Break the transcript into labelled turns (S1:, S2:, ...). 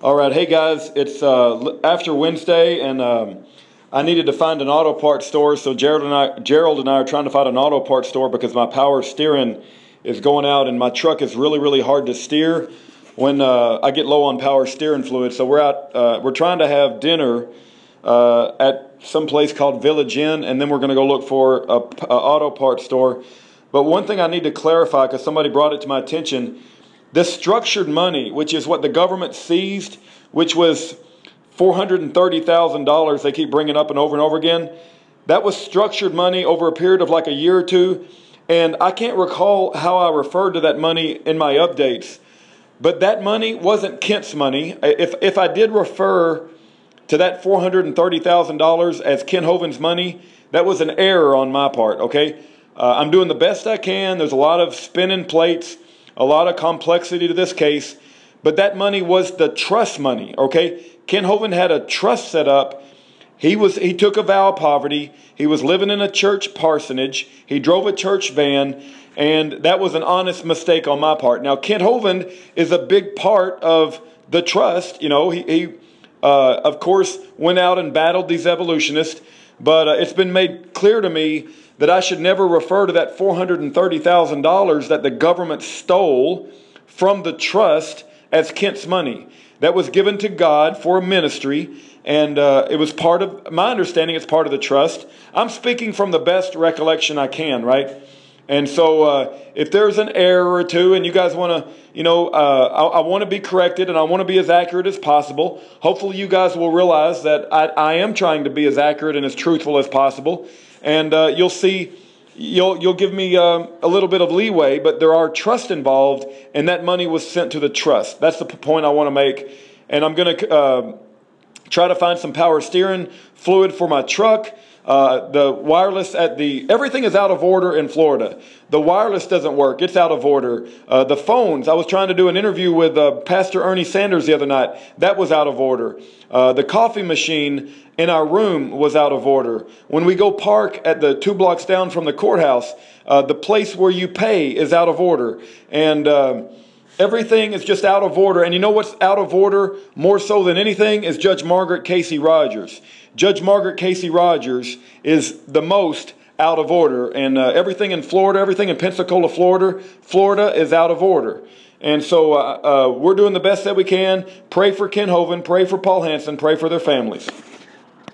S1: All right, hey guys, it's after Wednesday, and I needed to find an auto parts store. So Gerald and I are trying to find an auto parts store because my power steering is going out, and my truck is really hard to steer when I get low on power steering fluid. So we're trying to have dinner at some place called Village Inn, and then we're going to go look for a auto parts store. But one thing I need to clarify, because somebody brought it to my attention. This structured money, which is what the government seized, which was $430,000 they keep bringing up and over again, that was structured money over a period of like a year or two. And I can't recall how I referred to that money in my updates. But that money wasn't Kent's money. If I did refer to that $430,000 as Kent Hovind's money, that was an error on my part, okay? I'm doing the best I can. There's a lot of spinning plates, a lot of complexity to this case, but that money was the trust money, okay? Kent Hovind had a trust set up. He took a vow of poverty. He was living in a church parsonage. He drove a church van, and that was an honest mistake on my part. Now, Kent Hovind is a big part of the trust. You know, he of course, went out and battled these evolutionists, but it's been made clear to me that I should never refer to that $430,000 that the government stole from the trust as Kent's money. That was given to God for a ministry, and it was part of, my understanding, it's part of the trust. I'm speaking from the best recollection I can, right? And so if there's an error or two and you guys want to, you know, I want to be corrected and I want to be as accurate as possible. Hopefully you guys will realize that I am trying to be as accurate and as truthful as possible. And you'll see, you'll give me a little bit of leeway, but there are trust involved, and that money was sent to the trust. That's the point I want to make. And I'm going to try to find some power steering fluid for my truck. The wireless everything is out of order in Florida. The wireless doesn't work. It's out of order. The phones, I was trying to do an interview with Pastor Ernie Sanders the other night. That was out of order. The coffee machine in our room was out of order. When we go park at the 2 blocks down from the courthouse, the place where you pay is out of order. And everything is just out of order. And you know what's out of order more so than anything is Judge Margaret Casey Rogers. Judge Margaret Casey Rogers is the most out of order. And everything in Florida, everything in Pensacola, Florida is out of order. And so we're doing the best that we can. Pray for Kent Hovind. Pray for Paul Hansen. Pray for their families.